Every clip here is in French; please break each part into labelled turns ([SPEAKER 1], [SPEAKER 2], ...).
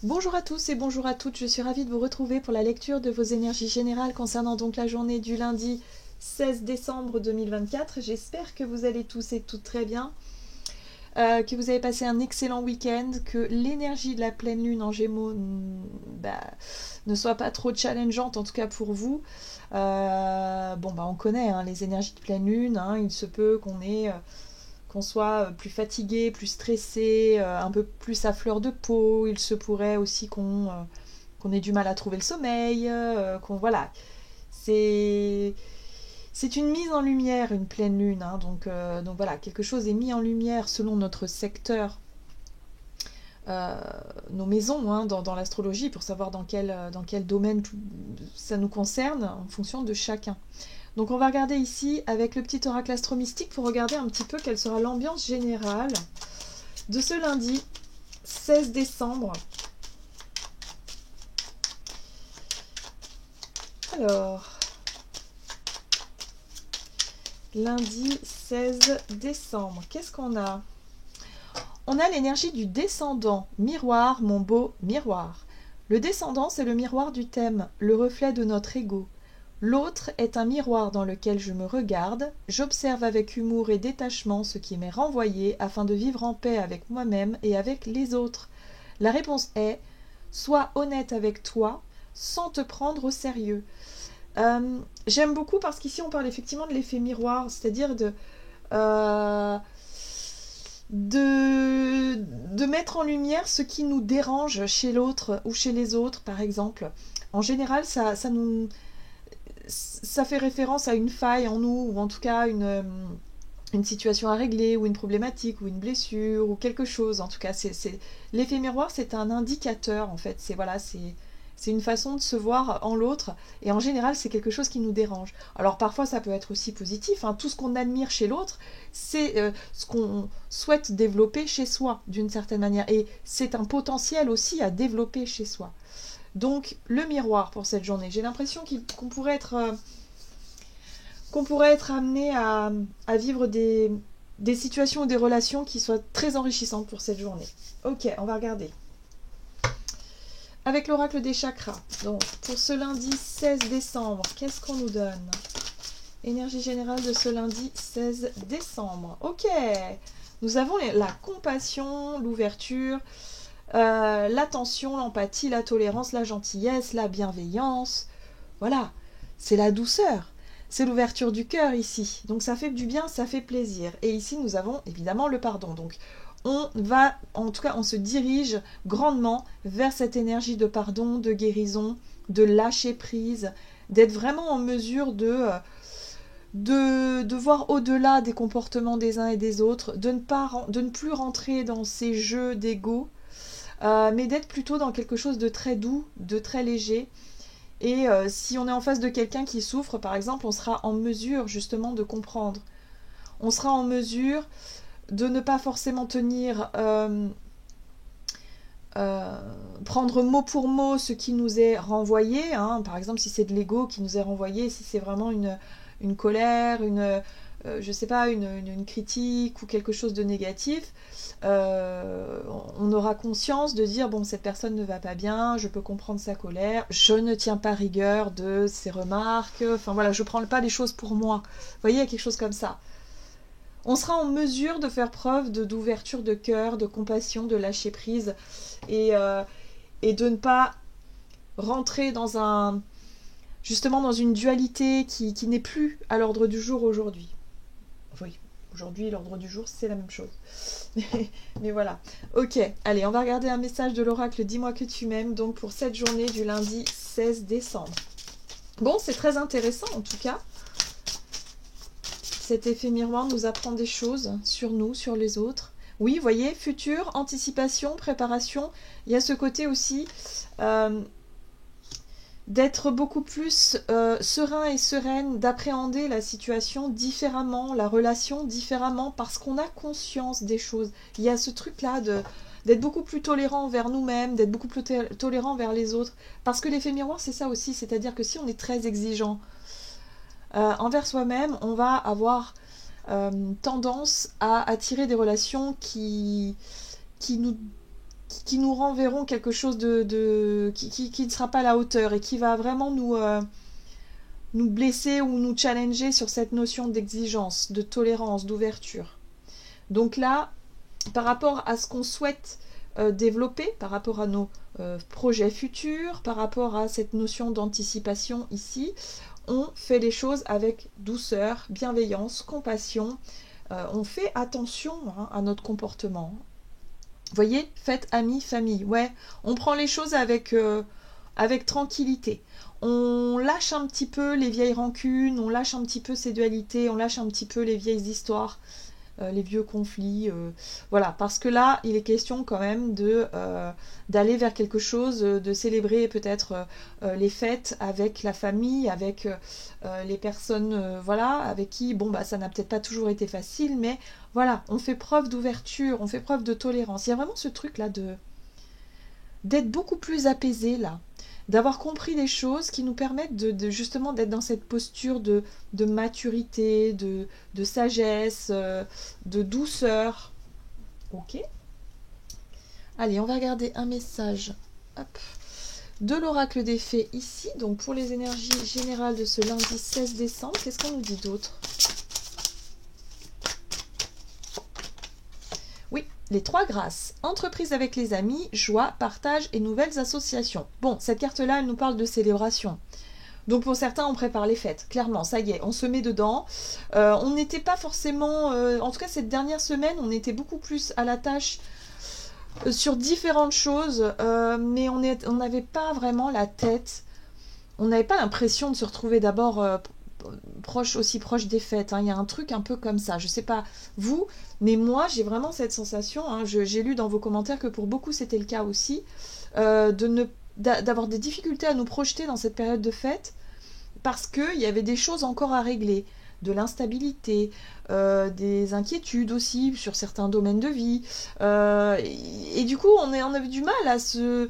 [SPEAKER 1] Bonjour à tous et bonjour à toutes, je suis ravie de vous retrouver pour la lecture de vos énergies générales concernant donc la journée du lundi 16 décembre 2024. J'espère que vous allez tous et toutes très bien, que vous avez passé un excellent week-end, que l'énergie de la pleine lune en Gémeaux ne soit pas trop challengeante, en tout cas pour vous. On connaît hein, les énergies de pleine lune, hein, il se peut qu'on soit plus fatigué, plus stressé, un peu plus à fleur de peau. Il se pourrait aussi qu'on ait du mal à trouver le sommeil, voilà. C'est c'est une mise en lumière, une pleine lune, hein, donc voilà, quelque chose est mis en lumière selon notre secteur, euh, nos maisons hein, dans l'astrologie, pour savoir dans quel domaine ça nous concerne en fonction de chacun. Donc on va regarder ici avec le petit oracle astromystique pour regarder un petit peu quelle sera l'ambiance générale de ce lundi 16 décembre. Alors, lundi 16 décembre, qu'est-ce qu'on a? On a l'énergie du descendant, miroir, mon beau miroir. Le descendant, c'est le miroir du thème, le reflet de notre ego. L'autre est un miroir dans lequel je me regarde, j'observe avec humour et détachement ce qui m'est renvoyé afin de vivre en paix avec moi-même et avec les autres. La réponse est « Sois honnête avec toi sans te prendre au sérieux ». J'aime beaucoup parce qu'ici on parle effectivement de l'effet miroir, c'est-à-dire euh, de mettre en lumière ce qui nous dérange chez l'autre ou chez les autres, par exemple. En général, ça fait référence à une faille en nous, ou en tout cas une situation à régler, ou une problématique, ou une blessure, ou quelque chose. En tout cas, l'effet miroir, c'est un indicateur, en fait. C'est une façon de se voir en l'autre, et en général, c'est quelque chose qui nous dérange. Alors parfois, ça peut être aussi positif, hein. Tout ce qu'on admire chez l'autre, c'est ce qu'on souhaite développer chez soi, d'une certaine manière. Et c'est un potentiel aussi à développer chez soi. Donc, le miroir pour cette journée. J'ai l'impression qu'on pourrait être amené à vivre des situations ou des relations qui soient très enrichissantes pour cette journée. Ok, on va regarder. Avec l'oracle des chakras, donc pour ce lundi 16 décembre, qu'est-ce qu'on nous donne? Énergie générale de ce lundi 16 décembre. Ok, nous avons la compassion, l'ouverture, l'attention, l'empathie, la tolérance, la gentillesse, la bienveillance. Voilà, c'est la douceur. C'est l'ouverture du cœur ici. Donc ça fait du bien, ça fait plaisir. Et ici, nous avons évidemment le pardon. Donc en tout cas, on se dirige grandement vers cette énergie de pardon, de guérison, de lâcher prise, d'être vraiment en mesure de voir au-delà des comportements des uns et des autres, de ne plus rentrer dans ces jeux d'ego, mais d'être plutôt dans quelque chose de très doux, de très léger. Et si on est en face de quelqu'un qui souffre, par exemple, on sera en mesure justement de comprendre. On sera en mesure de ne pas forcément prendre mot pour mot ce qui nous est renvoyé, hein. Par exemple, si c'est de l'ego qui nous est renvoyé, si c'est vraiment une colère, je sais pas, une critique ou quelque chose de négatif, on aura conscience de dire bon, cette personne ne va pas bien, je peux comprendre sa colère, je ne tiens pas rigueur de ses remarques, enfin voilà, je prends pas les choses pour moi. Vous voyez, il y a quelque chose comme ça. On sera en mesure de faire preuve d'ouverture de cœur, de compassion, de lâcher prise et, et de ne pas rentrer justement dans une dualité qui n'est plus à l'ordre du jour aujourd'hui. Oui, aujourd'hui, l'ordre du jour, c'est la même chose. Mais voilà. Ok, allez, on va regarder un message de l'oracle Dis-moi que tu m'aimes, donc pour cette journée du lundi 16 décembre. Bon, c'est très intéressant en tout cas. Cet effet miroir nous apprend des choses sur nous, sur les autres. Oui, vous voyez, futur, anticipation, préparation. Il y a ce côté aussi d'être beaucoup plus serein et sereine, d'appréhender la situation différemment, la relation différemment, parce qu'on a conscience des choses. Il y a ce truc-là d'être beaucoup plus tolérant envers nous-mêmes, d'être beaucoup plus tolérant envers les autres. Parce que l'effet miroir, c'est ça aussi, c'est-à-dire que si on est très exigeant envers soi-même, on va avoir tendance à attirer des relations qui nous qui nous renverront quelque chose qui ne sera pas à la hauteur et qui va vraiment nous blesser ou nous challenger sur cette notion d'exigence, de tolérance, d'ouverture. Donc là, par rapport à ce qu'on souhaite développer, par rapport à nos projets futurs, par rapport à cette notion d'anticipation ici, on fait les choses avec douceur, bienveillance, compassion. On fait attention à notre comportement. Vous voyez, fête, amis, famille. Ouais, on prend les choses avec tranquillité. On lâche un petit peu les vieilles rancunes, on lâche un petit peu ces dualités, on lâche un petit peu les vieilles histoires, les vieux conflits. Voilà, parce que là, il est question quand même d'aller vers quelque chose, de célébrer peut-être les fêtes avec la famille, avec les personnes, voilà, avec qui, bon, bah, ça n'a peut-être pas toujours été facile, mais voilà, on fait preuve d'ouverture, on fait preuve de tolérance. Il y a vraiment ce truc-là d'être beaucoup plus apaisé, là, d'avoir compris les choses qui nous permettent justement d'être dans cette posture de maturité, de sagesse, de douceur. Ok. Allez, on va regarder un message de l'oracle des fées ici. Donc pour les énergies générales de ce lundi 16 décembre, qu'est-ce qu'on nous dit d'autre? Les 3 grâces, entreprise avec les amis, joie, partage et nouvelles associations. Bon, cette carte-là, elle nous parle de célébration. Donc pour certains, on prépare les fêtes. Clairement, ça y est, on se met dedans. On n'était pas forcément... en tout cas, cette dernière semaine, on était beaucoup plus à la tâche sur différentes choses. Mais on n'avait pas vraiment la tête. On n'avait pas l'impression de se retrouver d'abord... aussi proche des fêtes, il y a un truc un peu comme ça, je sais pas vous, mais moi j'ai vraiment cette sensation, j'ai lu dans vos commentaires que pour beaucoup c'était le cas aussi, d'avoir des difficultés à nous projeter dans cette période de fête, parce qu'il y avait des choses encore à régler, de l'instabilité, des inquiétudes aussi sur certains domaines de vie, et du coup on avait du mal à se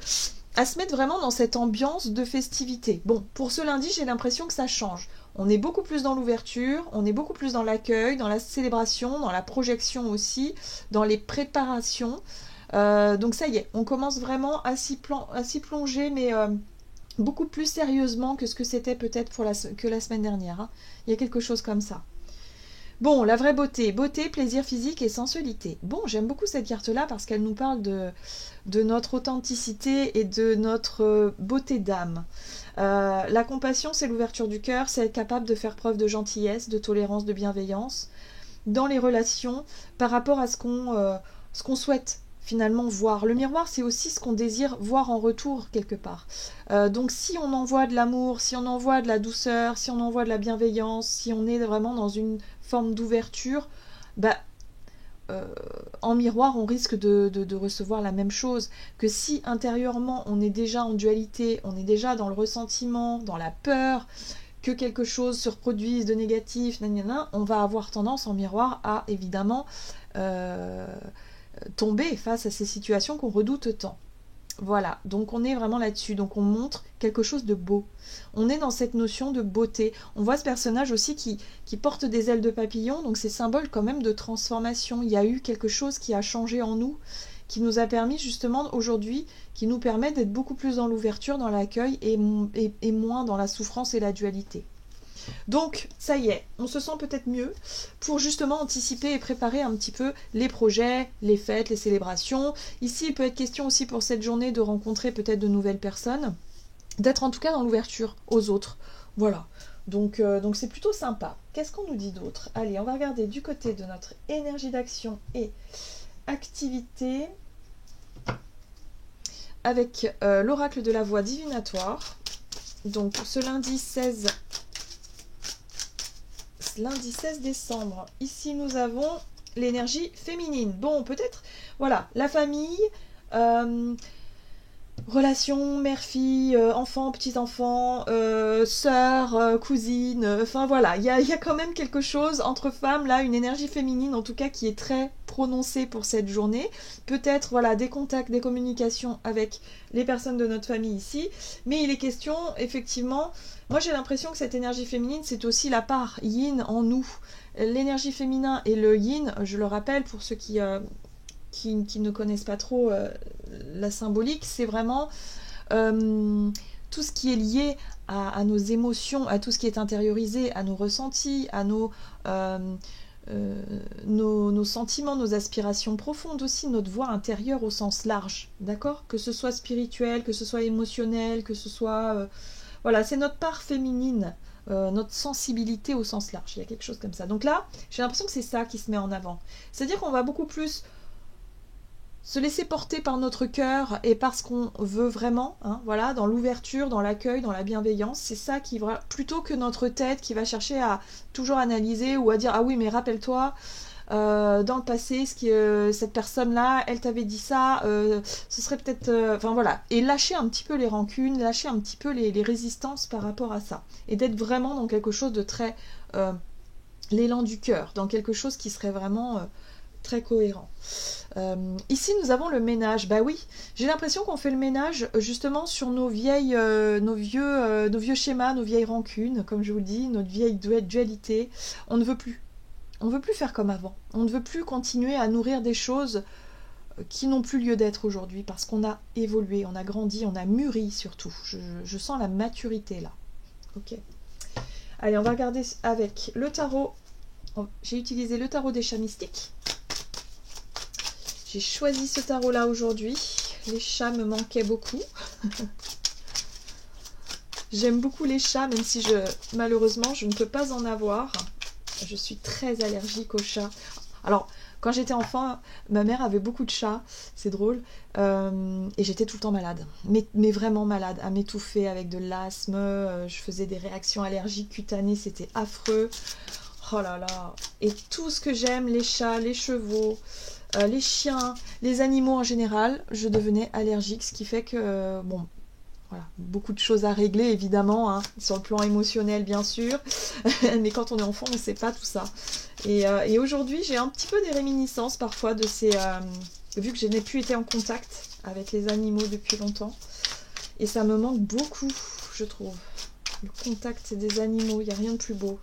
[SPEAKER 1] mettre vraiment dans cette ambiance de festivité. Bon, pour ce lundi, j'ai l'impression que ça change. On est beaucoup plus dans l'ouverture, on est beaucoup plus dans l'accueil, dans la célébration, dans la projection aussi, dans les préparations. Donc ça y est, on commence vraiment à s'y plonger, mais beaucoup plus sérieusement que ce que c'était peut-être que la semaine dernière. Il y a quelque chose comme ça. Bon, la vraie beauté. Beauté, plaisir physique et sensualité. Bon, j'aime beaucoup cette carte-là parce qu'elle nous parle de notre authenticité et de notre beauté d'âme. La compassion, c'est l'ouverture du cœur, c'est être capable de faire preuve de gentillesse, de tolérance, de bienveillance dans les relations par rapport à ce qu'on souhaite finalement voir. Le miroir, c'est aussi ce qu'on désire voir en retour quelque part. Donc si on envoie de l'amour, si on envoie de la douceur, si on envoie de la bienveillance, si on est vraiment dans une forme d'ouverture, en miroir, on risque de recevoir la même chose que si intérieurement on est déjà en dualité, on est déjà dans le ressentiment, dans la peur que quelque chose se reproduise de négatif, on va avoir tendance en miroir à évidemment tomber face à ces situations qu'on redoute tant. Voilà, donc on est vraiment là-dessus, donc on montre quelque chose de beau. On est dans cette notion de beauté. On voit ce personnage aussi qui porte des ailes de papillon, donc c'est symbole quand même de transformation. Il y a eu quelque chose qui a changé en nous, qui nous a permis justement aujourd'hui, qui nous permet d'être beaucoup plus dans l'ouverture, dans l'accueil et moins dans la souffrance et la dualité. Donc, ça y est, on se sent peut-être mieux pour justement anticiper et préparer un petit peu les projets, les fêtes, les célébrations. Ici, il peut être question aussi pour cette journée de rencontrer peut-être de nouvelles personnes, d'être en tout cas dans l'ouverture aux autres. Voilà, donc c'est plutôt sympa. Qu'est-ce qu'on nous dit d'autre? Allez, on va regarder du côté de notre énergie d'action et activité avec l'oracle de la voix divinatoire. Donc, ce lundi 16 décembre, ici nous avons l'énergie féminine. Bon, peut-être, voilà, la famille, relations, mère-fille, enfants, petits-enfants, sœurs, cousines, enfin voilà, il y a quand même quelque chose entre femmes, là, une énergie féminine en tout cas qui est très prononcée pour cette journée. Peut-être, voilà, des contacts, des communications avec les personnes de notre famille ici, mais il est question, effectivement, moi j'ai l'impression que cette énergie féminine, c'est aussi la part yin en nous. L'énergie féminin et le yin, je le rappelle pour ceux qui qui ne connaissent pas trop la symbolique, c'est vraiment tout ce qui est lié à nos émotions, à tout ce qui est intériorisé, à nos ressentis, à nos sentiments, nos aspirations profondes aussi, notre voix intérieure au sens large, d'accord? Que ce soit spirituel, que ce soit émotionnel, que ce soit... voilà, c'est notre part féminine, notre sensibilité au sens large, il y a quelque chose comme ça. Donc là, j'ai l'impression que c'est ça qui se met en avant. C'est-à-dire qu'on va beaucoup plus se laisser porter par notre cœur et par ce qu'on veut vraiment, hein, voilà, dans l'ouverture, dans l'accueil, dans la bienveillance, c'est ça qui va, plutôt que notre tête qui va chercher à toujours analyser ou à dire ah oui mais rappelle-toi dans le passé cette personne-là, elle t'avait dit ça, ce serait peut-être, enfin voilà, et lâcher un petit peu les rancunes, lâcher un petit peu les résistances par rapport à ça, et d'être vraiment dans quelque chose de très l'élan du cœur, dans quelque chose qui serait vraiment très cohérent. Ici nous avons le ménage. Bah oui, j'ai l'impression qu'on fait le ménage justement sur nos vieux schémas, nos vieilles rancunes, comme je vous le dis, notre vieille dualité. On ne veut plus faire comme avant, on ne veut plus continuer à nourrir des choses qui n'ont plus lieu d'être aujourd'hui, parce qu'on a évolué, on a grandi, on a mûri surtout. Je sens la maturité là. Ok, allez, on va regarder avec le tarot. J'ai utilisé le tarot des chats mystiques. J'ai choisi ce tarot-là aujourd'hui. Les chats me manquaient beaucoup. J'aime beaucoup les chats, même si malheureusement, je ne peux pas en avoir. Je suis très allergique aux chats. Alors, quand j'étais enfant, ma mère avait beaucoup de chats, c'est drôle, et j'étais tout le temps malade. Mais vraiment malade, à m'étouffer avec de l'asthme, je faisais des réactions allergiques cutanées, c'était affreux. Oh là là. Et tout ce que j'aime, les chats, les chevaux... les chiens, les animaux en général, je devenais allergique, ce qui fait que, bon, voilà, beaucoup de choses à régler évidemment, hein, sur le plan émotionnel bien sûr, mais quand on est enfant on ne sait pas tout ça. Et aujourd'hui j'ai un petit peu des réminiscences parfois de ces... vu que je n'ai plus été en contact avec les animaux depuis longtemps, et ça me manque beaucoup, je trouve. Le contact des animaux, il n'y a rien de plus beau,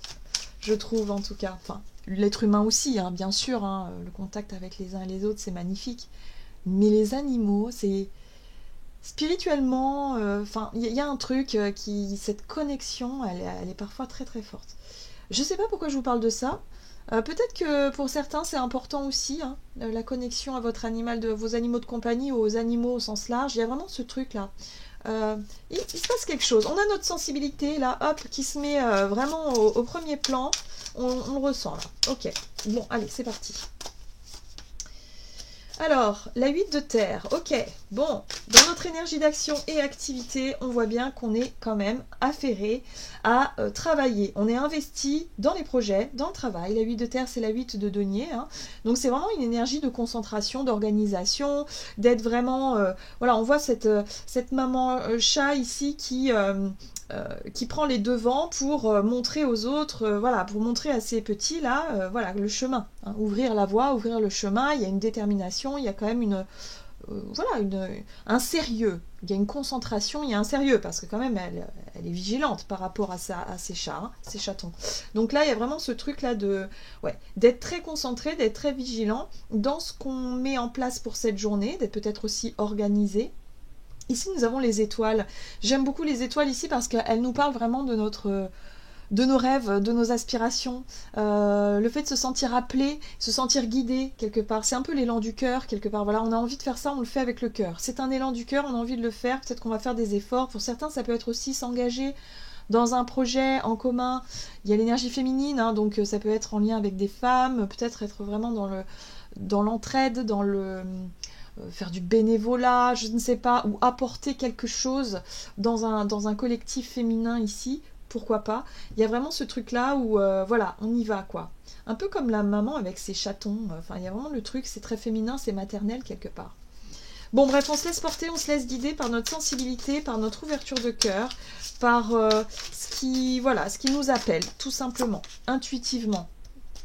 [SPEAKER 1] je trouve en tout cas, enfin... L'être humain aussi, hein, bien sûr, hein, le contact avec les uns et les autres, c'est magnifique. Mais les animaux, c'est spirituellement, enfin, il y a un truc cette connexion, elle est parfois très très forte. Je ne sais pas pourquoi je vous parle de ça. Peut-être que pour certains, c'est important aussi, hein, la connexion à votre animal, vos animaux de compagnie ou aux animaux au sens large. Il y a vraiment ce truc-là. Il se passe quelque chose. On a notre sensibilité, là, hop, qui se met vraiment au premier plan. On le ressent là. Ok. Bon, allez, c'est parti. Alors, la 8 de terre. Ok. Bon, dans notre énergie d'action et activité, on voit bien qu'on est quand même affairé à travailler. On est investi dans les projets, dans le travail. La 8 de terre, c'est la 8 de denier. Hein. Donc, c'est vraiment une énergie de concentration, d'organisation, d'être vraiment... voilà, on voit cette maman chat ici qui prend les devants pour montrer aux autres, voilà, pour montrer à ces petits là, voilà, le chemin, hein, ouvrir la voie, ouvrir le chemin. Il y a une détermination, il y a quand même voilà, un sérieux, il y a une concentration, il y a un sérieux, parce que quand même elle est vigilante par rapport à ses chats, hein, ses chatons. Donc là il y a vraiment ce truc là d'être très concentré, d'être très vigilant dans ce qu'on met en place pour cette journée, d'être peut-être aussi organisé. Ici, nous avons les étoiles. J'aime beaucoup les étoiles ici parce qu'elles nous parlent vraiment de nos rêves, de nos aspirations. Le fait de se sentir appelé, se sentir guidé quelque part. C'est un peu l'élan du cœur quelque part. Voilà, on a envie de faire ça, on le fait avec le cœur. C'est un élan du cœur, on a envie de le faire. Peut-être qu'on va faire des efforts. Pour certains, ça peut être aussi s'engager dans un projet en commun. Il y a l'énergie féminine, hein, donc ça peut être en lien avec des femmes, peut-être être vraiment dans l'entraide, dans le... faire du bénévolat, je ne sais pas, ou apporter quelque chose dans un collectif féminin ici, pourquoi pas. Il y a vraiment ce truc-là où, voilà, on y va, quoi. Un peu comme la maman avec ses chatons, enfin, il y a vraiment le truc, c'est très féminin, c'est maternel quelque part. Bon, bref, on se laisse porter, on se laisse guider par notre sensibilité, par notre ouverture de cœur, par ce qui nous appelle, tout simplement, intuitivement,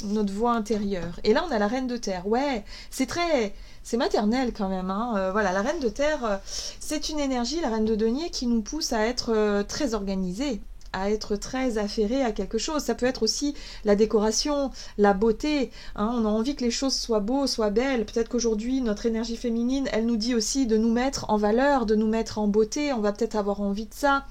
[SPEAKER 1] notre voix intérieure. Et là, on a la reine de terre. Ouais, c'est maternel quand même, hein. Voilà, la reine de terre, c'est une énergie, la reine de denier, qui nous pousse à être très organisée, à être très affairé à quelque chose. Ça peut être aussi la décoration, la beauté. Hein, on a envie que les choses soient beaux, soient belles. Peut-être qu'aujourd'hui, notre énergie féminine, elle nous dit aussi de nous mettre en valeur, de nous mettre en beauté. On va peut-être avoir envie de ça.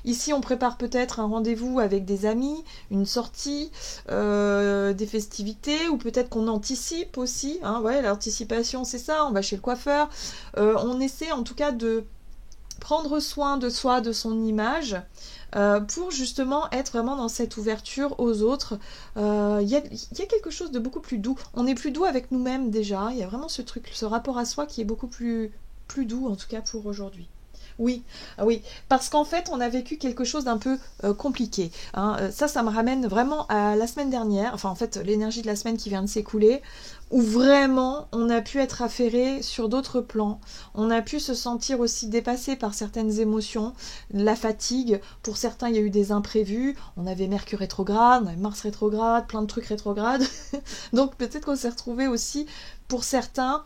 [SPEAKER 1] Ici, on prépare peut-être un rendez-vous avec des amis, une sortie, des festivités, ou peut-être qu'on anticipe aussi. Hein, ouais, l'anticipation, c'est ça, on va chez le coiffeur. On essaie en tout cas de prendre soin de soi, de son image, pour justement être vraiment dans cette ouverture aux autres. Il y a quelque chose de beaucoup plus doux. On est plus doux avec nous-mêmes déjà. Il y a vraiment ce truc, ce rapport à soi qui est beaucoup plus doux, en tout cas pour aujourd'hui. Oui, oui, parce qu'en fait, on a vécu quelque chose d'un peu compliqué. Hein. Ça me ramène vraiment à la semaine dernière, enfin en fait, l'énergie de la semaine qui vient de s'écouler, où vraiment, on a pu être affairé sur d'autres plans. On a pu se sentir aussi dépassé par certaines émotions, la fatigue. Pour certains, il y a eu des imprévus. On avait Mercure rétrograde, on avait Mars rétrograde, plein de trucs rétrogrades. Donc peut-être qu'on s'est retrouvé aussi, pour certains,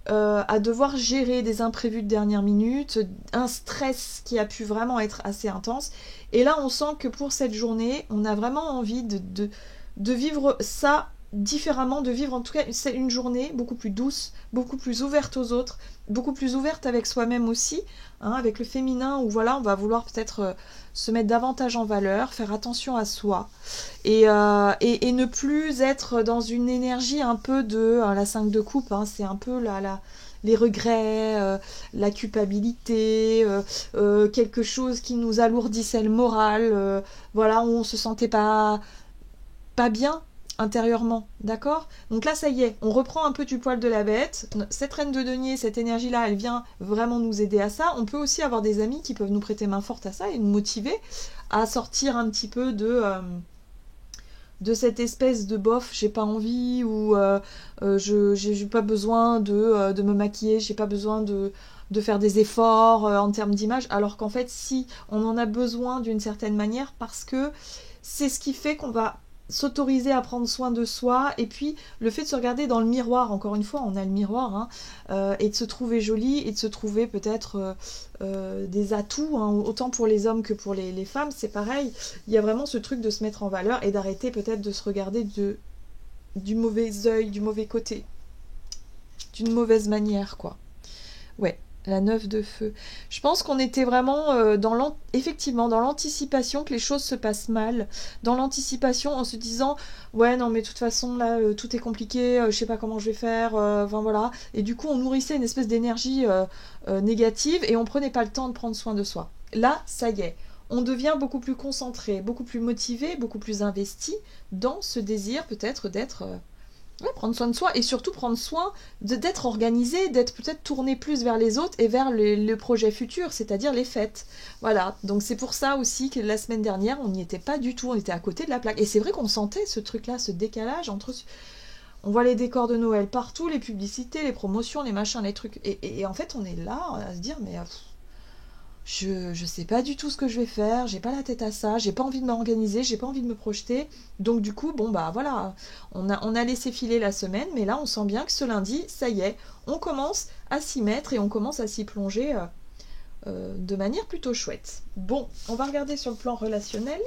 [SPEAKER 1] à devoir gérer des imprévus de dernière minute, un stress qui a pu vraiment être assez intense. Et là, on sent que pour cette journée, on a vraiment envie de vivre ça différemment, de vivre en tout cas une journée beaucoup plus douce, beaucoup plus ouverte aux autres, beaucoup plus ouverte avec soi-même aussi, hein, avec le féminin, où voilà, on va vouloir peut-être se mettre davantage en valeur, faire attention à soi, et ne plus être dans une énergie un peu de la 5 de coupe, hein, c'est un peu les regrets, la culpabilité, quelque chose qui nous alourdissait le moral, voilà, où on se sentait pas bien intérieurement, d'accord? Donc là, ça y est, on reprend un peu du poil de la bête. Cette reine de denier, cette énergie-là, elle vient vraiment nous aider à ça. On peut aussi avoir des amis qui peuvent nous prêter main forte à ça et nous motiver à sortir un petit peu de cette espèce de bof, j'ai pas envie, ou j'ai pas besoin de me maquiller, j'ai pas besoin de faire des efforts en termes d'image, alors qu'en fait, si, on en a besoin d'une certaine manière, parce que c'est ce qui fait qu'on va s'autoriser à prendre soin de soi, et puis le fait de se regarder dans le miroir, encore une fois on a le miroir, hein, et de se trouver jolie, et de se trouver peut-être des atouts, hein, autant pour les hommes que pour les femmes, c'est pareil, il y a vraiment ce truc de se mettre en valeur et d'arrêter peut-être de se regarder du mauvais œil, du mauvais côté, d'une mauvaise manière, quoi. Ouais. La 9 de feu. Je pense qu'on était vraiment effectivement dans l'anticipation que les choses se passent mal. Dans l'anticipation en se disant ouais non mais de toute façon là tout est compliqué, je sais pas comment je vais faire, enfin voilà. Et du coup on nourrissait une espèce d'énergie négative et on prenait pas le temps de prendre soin de soi. Là ça y est. On devient beaucoup plus concentré, beaucoup plus motivé, beaucoup plus investi dans ce désir peut-être d'être... Ouais, prendre soin de soi et surtout prendre soin d'être organisé, d'être peut-être tourné plus vers les autres et vers le projet futur, c'est-à-dire les fêtes. Voilà, donc c'est pour ça aussi que la semaine dernière, on n'y était pas du tout, on était à côté de la plaque. Et c'est vrai qu'on sentait ce truc-là, ce décalage entre... On voit les décors de Noël partout, les publicités, les promotions, les machins, les trucs. Et en fait, on est là à se dire, mais... Je sais pas du tout ce que je vais faire, j'ai pas la tête à ça, j'ai pas envie de m'organiser, j'ai pas envie de me projeter. Donc du coup, bon bah voilà, on a laissé filer la semaine, mais là on sent bien que ce lundi, ça y est, on commence à s'y mettre et on commence à s'y plonger de manière plutôt chouette. Bon, on va regarder sur le plan relationnel.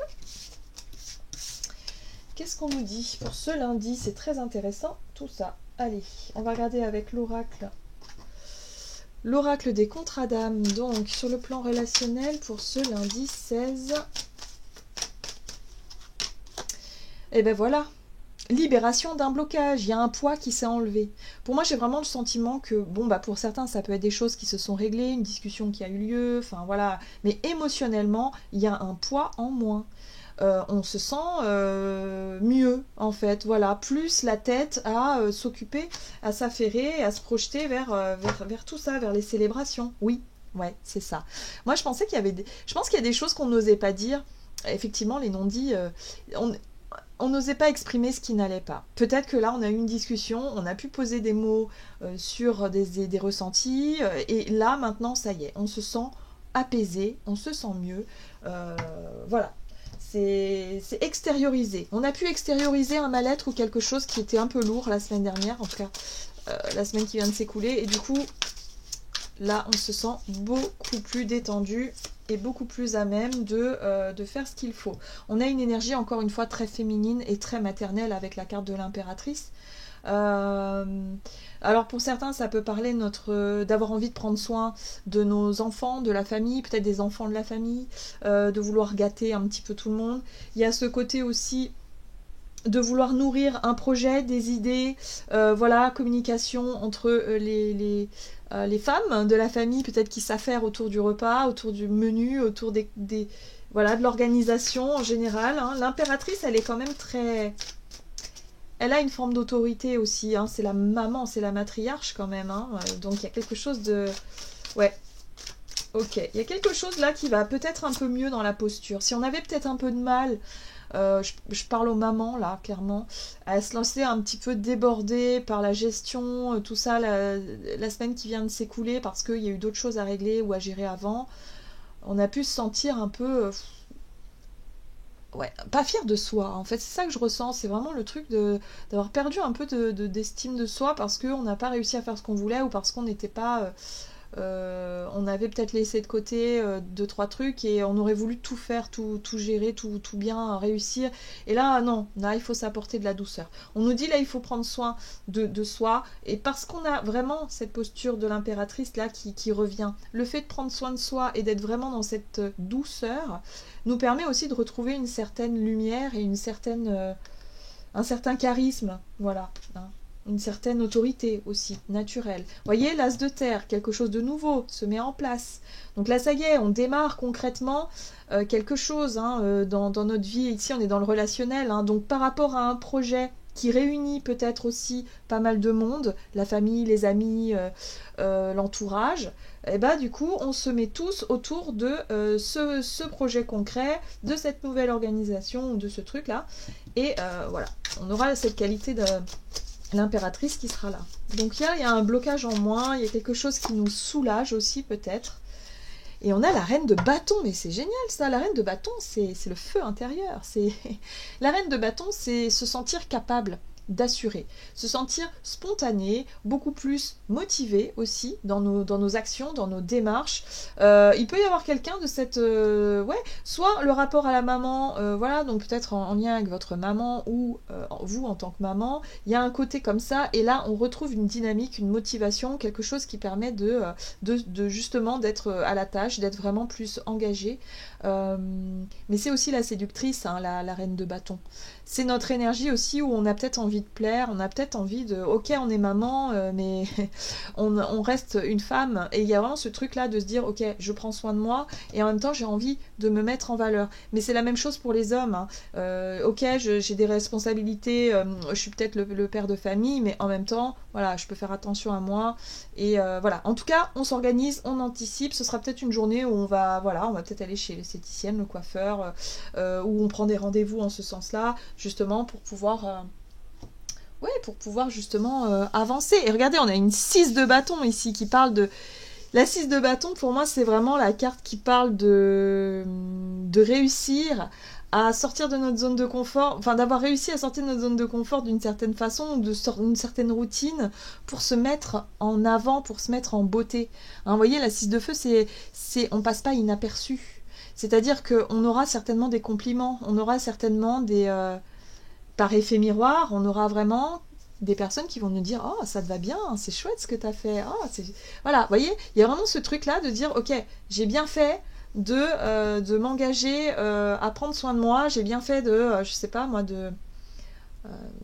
[SPEAKER 1] Qu'est-ce qu'on nous dit pour ce lundi? C'est très intéressant tout ça. Allez, on va regarder avec l'oracle. L'oracle des contrats d'âme, donc sur le plan relationnel pour ce lundi 16. Et ben voilà, libération d'un blocage, il y a un poids qui s'est enlevé. Pour moi, j'ai vraiment le sentiment que, bon, bah pour certains, ça peut être des choses qui se sont réglées, une discussion qui a eu lieu, enfin voilà. Mais émotionnellement, il y a un poids en moins. On se sent mieux en fait, voilà, plus la tête à s'occuper, à s'affairer, à se projeter vers tout ça, vers les célébrations. Oui, ouais, c'est ça. Moi je pensais qu'il y avait je pense qu'il y a des choses qu'on n'osait pas dire, effectivement les non-dits, on n'osait pas exprimer ce qui n'allait pas. Peut-être que là on a eu une discussion, on a pu poser des mots sur des ressentis, et là maintenant ça y est, on se sent apaisé, on se sent mieux, voilà. C'est extériorisé. On a pu extérioriser un mal-être ou quelque chose qui était un peu lourd la semaine dernière, en tout cas la semaine qui vient de s'écouler, et du coup là, on se sent beaucoup plus détendu et beaucoup plus à même de faire ce qu'il faut. On a une énergie, encore une fois, très féminine et très maternelle avec la carte de l'impératrice. Alors pour certains, ça peut parler d'avoir envie de prendre soin de nos enfants, de la famille, peut-être des enfants de la famille, de vouloir gâter un petit peu tout le monde. Il y a ce côté aussi de vouloir nourrir un projet, des idées, voilà, communication entre les femmes de la famille, peut-être qui s'affairent autour du repas, autour du menu, autour voilà, de l'organisation en général. Hein. L'impératrice, elle est quand même très... Elle a une forme d'autorité aussi, hein. C'est la maman, c'est la matriarche quand même. Hein. Donc il y a quelque chose de... Ouais, ok. Il y a quelque chose là qui va peut-être un peu mieux dans la posture. Si on avait peut-être un peu de mal... je parle aux mamans là clairement à se lancer un petit peu débordée par la gestion, tout ça la semaine qui vient de s'écouler parce qu'il y a eu d'autres choses à régler ou à gérer avant. On a pu se sentir un peu ouais, pas fier de soi en fait, c'est ça que je ressens, c'est vraiment le truc d'avoir perdu un peu d'estime de soi parce qu'on n'a pas réussi à faire ce qu'on voulait ou parce qu'on n'était pas on avait peut-être laissé de côté deux, trois trucs et on aurait voulu tout faire, tout gérer, tout bien réussir. Et là, non, là, il faut s'apporter de la douceur. On nous dit là, il faut prendre soin de soi. Et parce qu'on a vraiment cette posture de l'impératrice là qui revient, le fait de prendre soin de soi et d'être vraiment dans cette douceur nous permet aussi de retrouver une certaine lumière et un certain charisme. Voilà. Hein. Une certaine autorité aussi, naturelle. Vous voyez, l'as de terre, quelque chose de nouveau se met en place. Donc là, ça y est, on démarre concrètement quelque chose hein, dans notre vie. Ici, on est dans le relationnel. Hein, donc par rapport à un projet qui réunit peut-être aussi pas mal de monde, la famille, les amis, l'entourage, et bah du coup, on se met tous autour de ce projet concret, de cette nouvelle organisation ou de ce truc-là. Et voilà, on aura cette qualité de... l'impératrice qui sera là. Donc il y a un blocage en moins, il y a quelque chose qui nous soulage aussi peut-être. Et on a la reine de bâton, mais c'est génial ça, la reine de bâton, c'est le feu intérieur. La reine de bâton, c'est se sentir capable d'assurer, se sentir spontané, beaucoup plus motivé aussi dans nos actions, dans nos démarches. Il peut y avoir quelqu'un de cette... ouais, soit le rapport à la maman, voilà, donc peut-être en lien avec votre maman ou vous en tant que maman, il y a un côté comme ça, et là on retrouve une dynamique, une motivation, quelque chose qui permet de justement d'être à la tâche, d'être vraiment plus engagé. Mais c'est aussi la séductrice, hein, la reine de bâton. C'est notre énergie aussi où on a peut-être envie de plaire, on a peut-être envie de... Ok, on est maman, mais on reste une femme. Et il y a vraiment ce truc-là de se dire, ok, je prends soin de moi, et en même temps, j'ai envie de me mettre en valeur. Mais c'est la même chose pour les hommes. Hein. Ok, j'ai des responsabilités, je suis peut-être le père de famille, mais en même temps, voilà, je peux faire attention à moi. Et voilà, en tout cas, on s'organise, on anticipe. Ce sera peut-être une journée où on va peut-être aller chez l'esthéticienne, le coiffeur, où on prend des rendez-vous en ce sens-là, justement pour pouvoir justement avancer. Et regardez, on a une 6 de bâton ici qui parle de... La 6 de bâton, pour moi, c'est vraiment la carte qui parle de réussir à sortir de notre zone de confort, enfin d'avoir réussi à sortir de notre zone de confort d'une certaine façon, d'une certaine routine, pour se mettre en avant, pour se mettre en beauté. Hein, vous voyez, la 6 de feu, on passe pas inaperçu. C'est-à-dire qu'on aura certainement des compliments, on aura certainement des... par effet miroir, on aura vraiment des personnes qui vont nous dire « Oh, ça te va bien, c'est chouette ce que tu as fait. Oh, c'est... » Voilà, vous voyez, il y a vraiment ce truc-là de dire « Ok, j'ai bien fait de m'engager à prendre soin de moi, j'ai bien fait je sais pas moi,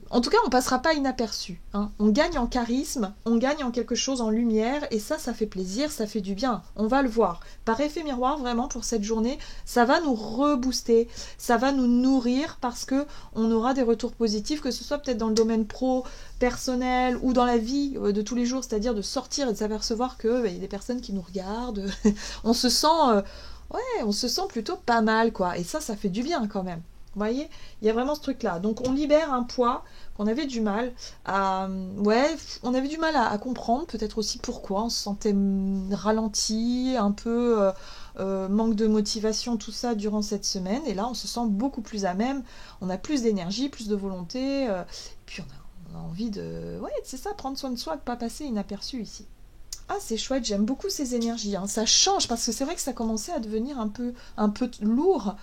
[SPEAKER 1] en tout cas, on passera pas inaperçu. Hein. On gagne en charisme, on gagne en quelque chose, en lumière, et ça fait plaisir, ça fait du bien. On va le voir. Par effet miroir, vraiment, pour cette journée, ça va nous rebooster, ça va nous nourrir parce que on aura des retours positifs, que ce soit peut-être dans le domaine pro, personnel ou dans la vie de tous les jours, c'est-à-dire de sortir et de s'apercevoir qu'il y a des personnes qui nous regardent. On se sent, on se sent plutôt pas mal, quoi. Et ça fait du bien quand même. Vous voyez, il y a vraiment ce truc-là. Donc on libère un poids qu'on avait du mal à... Ouais, on avait du mal à comprendre, peut-être aussi pourquoi. On se sentait ralenti, un peu manque de motivation, tout ça durant cette semaine. Et là, on se sent beaucoup plus à même. On a plus d'énergie, plus de volonté. Et puis on a envie de... Ouais, c'est ça, prendre soin de soi, de ne pas passer inaperçu ici. Ah, c'est chouette, j'aime beaucoup ces énergies, hein. Ça change parce que c'est vrai que ça commençait à devenir un peu lourd.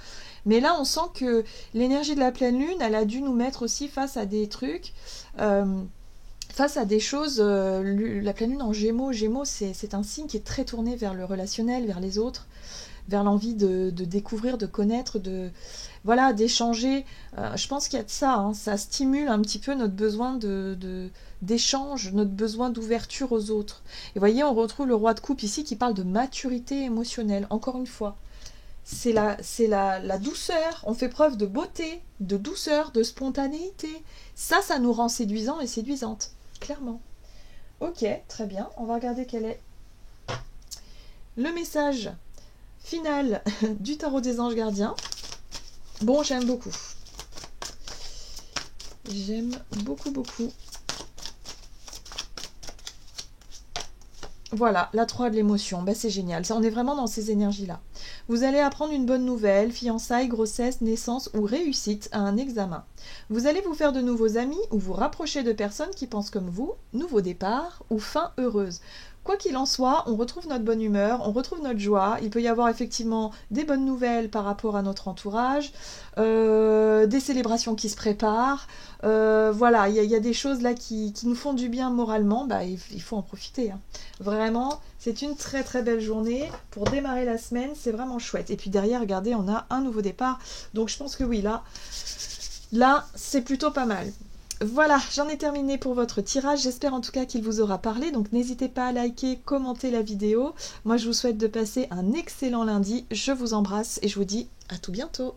[SPEAKER 1] Mais là, on sent que l'énergie de la pleine lune, elle a dû nous mettre aussi face à des trucs, euh, face à des choses. La pleine lune en Gémeaux, Gémeaux, c'est un signe qui est très tourné vers le relationnel, vers les autres, vers l'envie de découvrir, de connaître, voilà, d'échanger. Je pense qu'il y a de ça, hein. Ça stimule un petit peu notre besoin d'échange, notre besoin d'ouverture aux autres. Et vous voyez, on retrouve le roi de coupe ici qui parle de maturité émotionnelle, encore une fois. C'est la douceur, on fait preuve de beauté, de douceur, de spontanéité. Ça nous rend séduisants et séduisantes, clairement. Ok, très bien, on va regarder quel est le message final du tarot des anges gardiens. Bon, j'aime beaucoup. J'aime beaucoup, beaucoup. Voilà, la 3 de l'émotion, ben, c'est génial. Ça, on est vraiment dans ces énergies-là. Vous allez apprendre une bonne nouvelle, fiançailles, grossesse, naissance ou réussite à un examen. Vous allez vous faire de nouveaux amis ou vous rapprocher de personnes qui pensent comme vous, nouveau départ ou fin heureuse. Quoi qu'il en soit, on retrouve notre bonne humeur, on retrouve notre joie. Il peut y avoir effectivement des bonnes nouvelles par rapport à notre entourage, des célébrations qui se préparent. Voilà, il y a des choses là qui nous font du bien moralement. Bah, il faut en profiter, hein. Vraiment, c'est une très très belle journée pour démarrer la semaine. C'est vraiment chouette. Et puis derrière, regardez, on a un nouveau départ. Donc je pense que oui, là c'est plutôt pas mal. Voilà, j'en ai terminé pour votre tirage. J'espère en tout cas qu'il vous aura parlé. Donc n'hésitez pas à liker, commenter la vidéo. Moi, je vous souhaite de passer un excellent lundi. Je vous embrasse et je vous dis à tout bientôt.